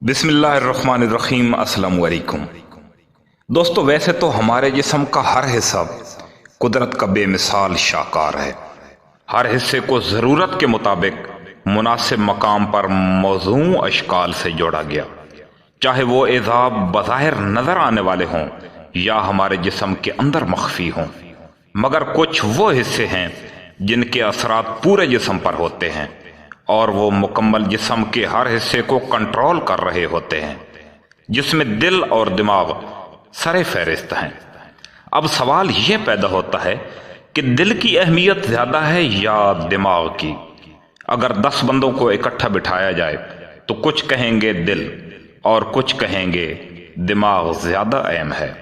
بسم اللہ الرحمن الرحیم۔ السلام علیکم دوستو، ویسے تو ہمارے جسم کا ہر حصہ قدرت کا بے مثال شاہکار ہے۔ ہر حصے کو ضرورت کے مطابق مناسب مقام پر موزوں اشکال سے جوڑا گیا، چاہے وہ اعضاء بظاہر نظر آنے والے ہوں یا ہمارے جسم کے اندر مخفی ہوں، مگر کچھ وہ حصے ہیں جن کے اثرات پورے جسم پر ہوتے ہیں اور وہ مکمل جسم کے ہر حصے کو کنٹرول کر رہے ہوتے ہیں، جس میں دل اور دماغ سر فہرست ہیں۔ اب سوال یہ پیدا ہوتا ہے کہ دل کی اہمیت زیادہ ہے یا دماغ کی؟ اگر 10 بندوں کو اکٹھا بٹھایا جائے تو کچھ کہیں گے دل اور کچھ کہیں گے دماغ زیادہ اہم ہے۔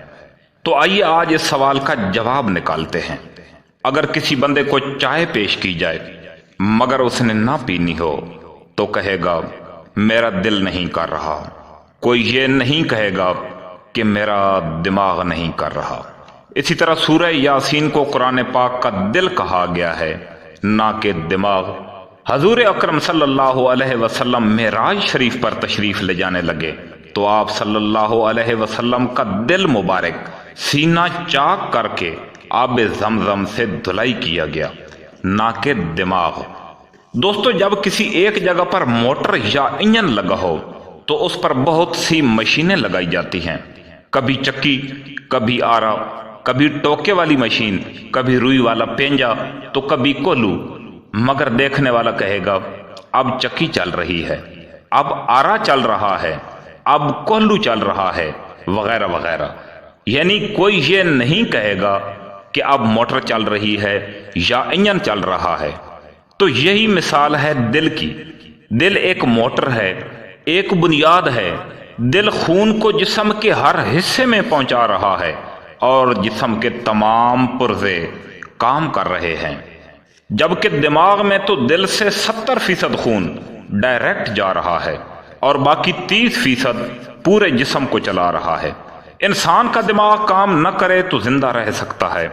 تو آئیے آج اس سوال کا جواب نکالتے ہیں۔ اگر کسی بندے کو چائے پیش کی جائے مگر اس نے نہ پینی ہو تو کہے گا میرا دل نہیں کر رہا، کوئی یہ نہیں کہے گا کہ میرا دماغ نہیں کر رہا۔ اسی طرح سورہ یاسین کو قرآن پاک کا دل کہا گیا ہے، نہ کہ دماغ۔ حضور اکرم صلی اللہ علیہ وسلم معراج شریف پر تشریف لے جانے لگے تو آپ صلی اللہ علیہ وسلم کا دل مبارک سینہ چاک کر کے آب زمزم سے دھلائی کیا گیا، نہ کہ دماغ۔ دوستو، جب کسی ایک جگہ پر موٹر یا انجن لگا ہو تو اس پر بہت سی مشینیں لگائی جاتی ہیں، کبھی چکی، کبھی آرا، کبھی ٹوکے والی مشین، کبھی روئی والا پینجا تو کبھی کولو، مگر دیکھنے والا کہے گا اب چکی چل رہی ہے، اب آرا چل رہا ہے، اب کولو چل رہا ہے، وغیرہ وغیرہ۔ یعنی کوئی یہ نہیں کہے گا کہ اب موٹر چل رہی ہے یا انجن چل رہا ہے۔ تو یہی مثال ہے دل کی۔ دل ایک موٹر ہے، ایک بنیاد ہے۔ دل خون کو جسم کے ہر حصے میں پہنچا رہا ہے اور جسم کے تمام پرزے کام کر رہے ہیں، جبکہ دماغ میں تو دل سے 70% خون ڈائریکٹ جا رہا ہے اور باقی 30% پورے جسم کو چلا رہا ہے۔ انسان کا دماغ کام نہ کرے تو زندہ رہ سکتا ہے،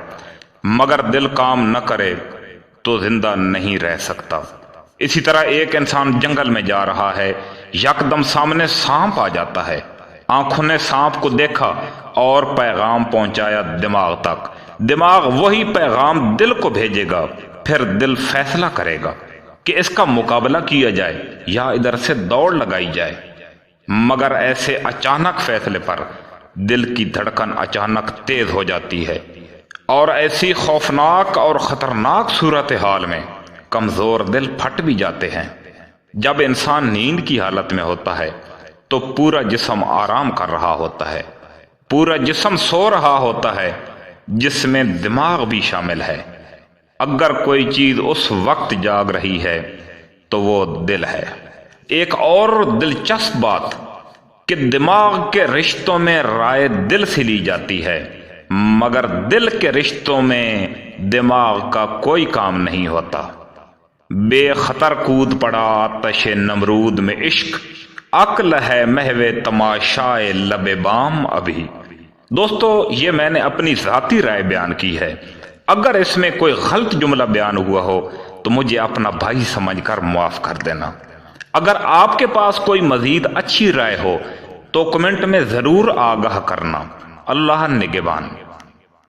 مگر دل کام نہ کرے تو زندہ نہیں رہ سکتا۔ اسی طرح ایک انسان جنگل میں جا رہا ہے، یکدم سامنے سانپ آ جاتا ہے، آنکھوں نے سانپ کو دیکھا اور پیغام پہنچایا دماغ تک، دماغ وہی پیغام دل کو بھیجے گا، پھر دل فیصلہ کرے گا کہ اس کا مقابلہ کیا جائے یا ادھر سے دوڑ لگائی جائے۔ مگر ایسے اچانک فیصلے پر دل کی دھڑکن اچانک تیز ہو جاتی ہے اور ایسی خوفناک اور خطرناک صورتحال میں کمزور دل پھٹ بھی جاتے ہیں۔ جب انسان نیند کی حالت میں ہوتا ہے تو پورا جسم آرام کر رہا ہوتا ہے، پورا جسم سو رہا ہوتا ہے، جس میں دماغ بھی شامل ہے۔ اگر کوئی چیز اس وقت جاگ رہی ہے تو وہ دل ہے۔ ایک اور دلچسپ بات کہ دماغ کے رشتوں میں رائے دل سے لی جاتی ہے، مگر دل کے رشتوں میں دماغ کا کوئی کام نہیں ہوتا۔ بے خطر کود پڑا آتش نمرود میں عشق، عقل ہے محو تماشائے لب بام ابھی۔ دوستو، یہ میں نے اپنی ذاتی رائے بیان کی ہے، اگر اس میں کوئی غلط جملہ بیان ہوا ہو تو مجھے اپنا بھائی سمجھ کر معاف کر دینا۔ اگر آپ کے پاس کوئی مزید اچھی رائے ہو تو کمنٹ میں ضرور آگاہ کرنا۔ اللہ نگہبان۔